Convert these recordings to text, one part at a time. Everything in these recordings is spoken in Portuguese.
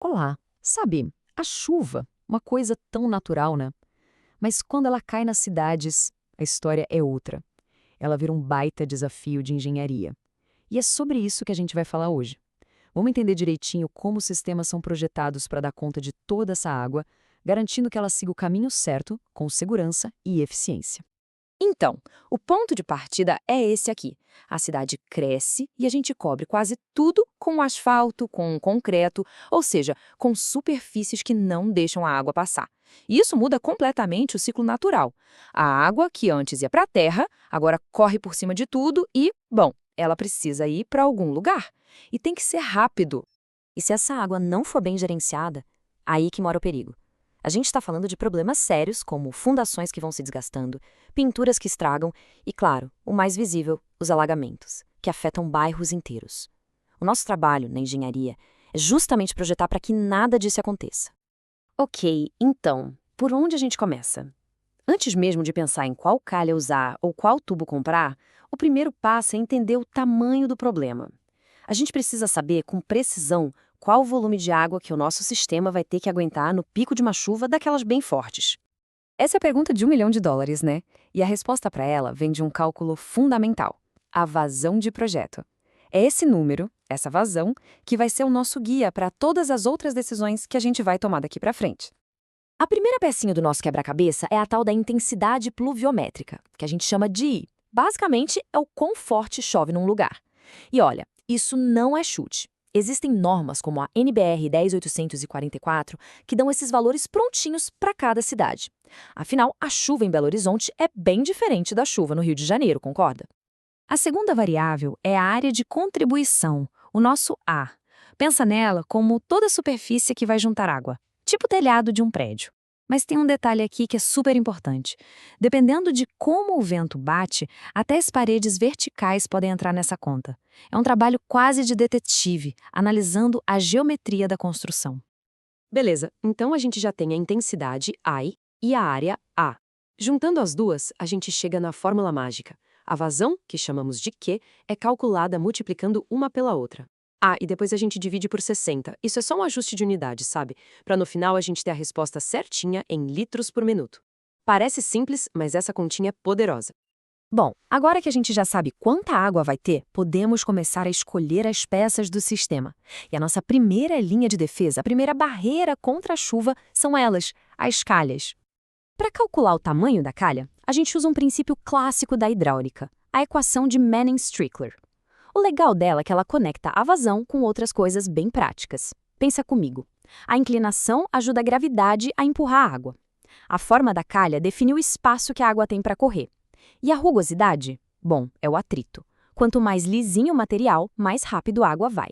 Olá, sabe, a chuva, uma coisa tão natural, né? Mas quando ela cai nas cidades, a história é outra. Ela vira um baita desafio de engenharia. E é sobre isso que a gente vai falar hoje. Vamos entender direitinho como os sistemas são projetados para dar conta de toda essa água, garantindo que ela siga o caminho certo, com segurança e eficiência. Então, o ponto de partida é esse aqui. A cidade cresce e a gente cobre quase tudo com asfalto, com concreto, ou seja, com superfícies que não deixam a água passar. E isso muda completamente o ciclo natural. A água, que antes ia para a terra, agora corre por cima de tudo e, bom, ela precisa ir para algum lugar. E tem que ser rápido. E se essa água não for bem gerenciada, aí que mora o perigo. A gente está falando de problemas sérios, como fundações que vão se desgastando, pinturas que estragam e, claro, o mais visível, os alagamentos, que afetam bairros inteiros. O nosso trabalho na engenharia é justamente projetar para que nada disso aconteça. Ok, então, por onde a gente começa? Antes mesmo de pensar em qual calha usar ou qual tubo comprar, o primeiro passo é entender o tamanho do problema. A gente precisa saber com precisão qual o volume de água que o nosso sistema vai ter que aguentar no pico de uma chuva daquelas bem fortes. Essa é a pergunta de US$ 1 milhão, né? E a resposta para ela vem de um cálculo fundamental: a vazão de projeto. É esse número, essa vazão, que vai ser o nosso guia para todas as outras decisões que a gente vai tomar daqui para frente. A primeira pecinha do nosso quebra-cabeça é a tal da intensidade pluviométrica, que a gente chama de I. Basicamente, é o quão forte chove num lugar. E olha, isso não é chute. Existem normas como a NBR 10844 que dão esses valores prontinhos para cada cidade. Afinal, a chuva em Belo Horizonte é bem diferente da chuva no Rio de Janeiro, concorda? A segunda variável é a área de contribuição, o nosso A. Pensa nela como toda a superfície que vai juntar água, tipo o telhado de um prédio. Mas tem um detalhe aqui que é super importante. Dependendo de como o vento bate, até as paredes verticais podem entrar nessa conta. É um trabalho quase de detetive, analisando a geometria da construção. Beleza, então a gente já tem a intensidade I e a área A. Juntando as duas, a gente chega na fórmula mágica. A vazão, que chamamos de Q, é calculada multiplicando uma pela outra. E depois a gente divide por 60. Isso é só um ajuste de unidade, sabe? Para no final a gente ter a resposta certinha em litros por minuto. Parece simples, mas essa continha é poderosa. Bom, agora que a gente já sabe quanta água vai ter, podemos começar a escolher as peças do sistema. E a nossa primeira linha de defesa, a primeira barreira contra a chuva, são elas, as calhas. Para calcular o tamanho da calha, a gente usa um princípio clássico da hidráulica, a equação de Manning-Strickler. O legal dela é que ela conecta a vazão com outras coisas bem práticas. Pensa comigo. A inclinação ajuda a gravidade a empurrar a água. A forma da calha define o espaço que a água tem para correr. E a rugosidade? Bom, é o atrito. Quanto mais lisinho o material, mais rápido a água vai.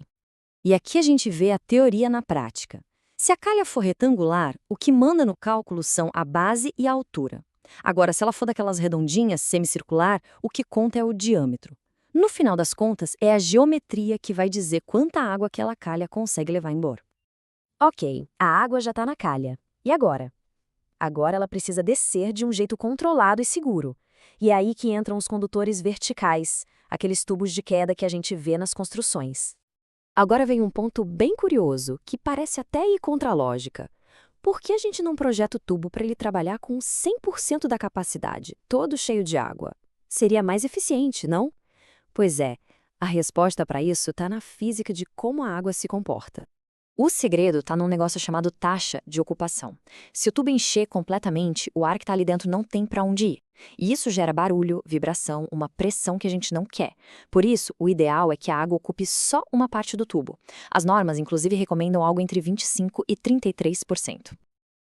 E aqui a gente vê a teoria na prática. Se a calha for retangular, o que manda no cálculo são a base e a altura. Agora, se ela for daquelas redondinhas, semicircular, o que conta é o diâmetro. No final das contas, é a geometria que vai dizer quanta água aquela calha consegue levar embora. Ok, a água já está na calha. E agora? Agora ela precisa descer de um jeito controlado e seguro. E é aí que entram os condutores verticais, aqueles tubos de queda que a gente vê nas construções. Agora vem um ponto bem curioso, que parece até ir contra a lógica. Por que a gente não projeta o tubo para ele trabalhar com 100% da capacidade, todo cheio de água? Seria mais eficiente, não? Pois é, a resposta para isso está na física de como a água se comporta. O segredo está num negócio chamado taxa de ocupação. Se o tubo encher completamente, o ar que está ali dentro não tem para onde ir. E isso gera barulho, vibração, uma pressão que a gente não quer. Por isso, o ideal é que a água ocupe só uma parte do tubo. As normas, inclusive, recomendam algo entre 25% e 33%.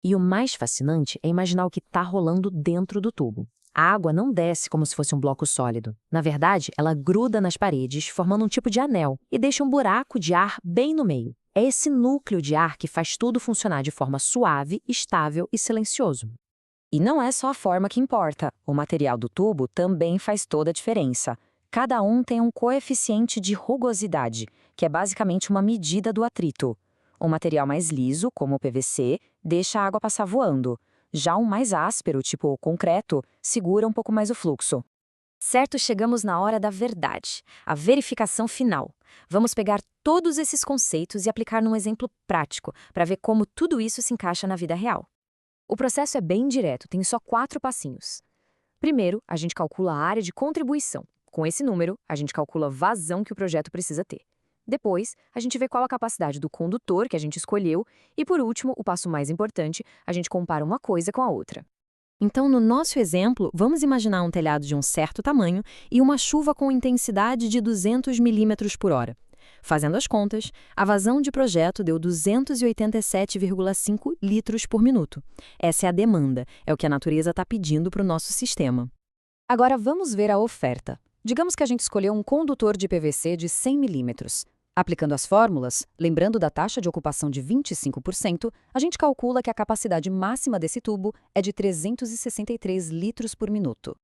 E o mais fascinante é imaginar o que está rolando dentro do tubo. A água não desce como se fosse um bloco sólido. Na verdade, ela gruda nas paredes, formando um tipo de anel, e deixa um buraco de ar bem no meio. É esse núcleo de ar que faz tudo funcionar de forma suave, estável e silencioso. E não é só a forma que importa. O material do tubo também faz toda a diferença. Cada um tem um coeficiente de rugosidade, que é basicamente uma medida do atrito. O material mais liso, como o PVC, deixa a água passar voando. Já um mais áspero, tipo o concreto, segura um pouco mais o fluxo. Certo, chegamos na hora da verdade, a verificação final. Vamos pegar todos esses conceitos e aplicar num exemplo prático, para ver como tudo isso se encaixa na vida real. O processo é bem direto, tem só 4 passinhos. Primeiro, a gente calcula a área de contribuição. Com esse número, a gente calcula a vazão que o projeto precisa ter. Depois, a gente vê qual a capacidade do condutor que a gente escolheu. E, por último, o passo mais importante, a gente compara uma coisa com a outra. Então, no nosso exemplo, vamos imaginar um telhado de um certo tamanho e uma chuva com intensidade de 200 milímetros por hora. Fazendo as contas, a vazão de projeto deu 287,5 litros por minuto. Essa é a demanda, é o que a natureza está pedindo para o nosso sistema. Agora vamos ver a oferta. Digamos que a gente escolheu um condutor de PVC de 100 milímetros. Aplicando as fórmulas, lembrando da taxa de ocupação de 25%, a gente calcula que a capacidade máxima desse tubo é de 363 litros por minuto.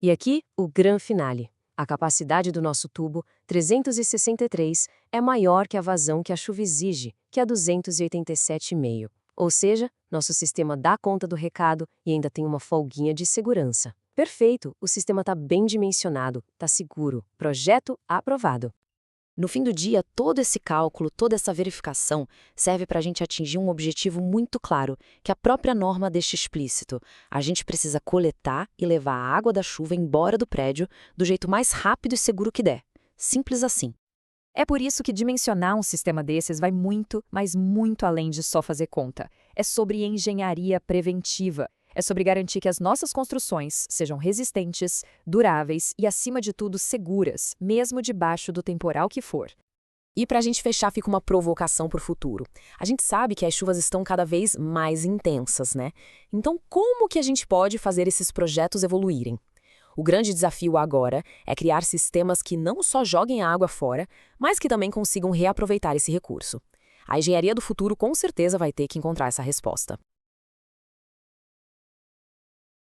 E aqui, o grande finale. A capacidade do nosso tubo, 363, é maior que a vazão que a chuva exige, que é 287,5. Ou seja, nosso sistema dá conta do recado e ainda tem uma folguinha de segurança. Perfeito, o sistema está bem dimensionado, está seguro. Projeto aprovado. No fim do dia, todo esse cálculo, toda essa verificação serve para a gente atingir um objetivo muito claro, que a própria norma deixa explícito. A gente precisa coletar e levar a água da chuva embora do prédio do jeito mais rápido e seguro que der. Simples assim. É por isso que dimensionar um sistema desses vai muito, mas muito além de só fazer conta. É sobre engenharia preventiva. É sobre garantir que as nossas construções sejam resistentes, duráveis e, acima de tudo, seguras, mesmo debaixo do temporal que for. E para a gente fechar, fica uma provocação para o futuro. A gente sabe que as chuvas estão cada vez mais intensas, né? Então, como que a gente pode fazer esses projetos evoluírem? O grande desafio agora é criar sistemas que não só joguem a água fora, mas que também consigam reaproveitar esse recurso. A engenharia do futuro com certeza vai ter que encontrar essa resposta.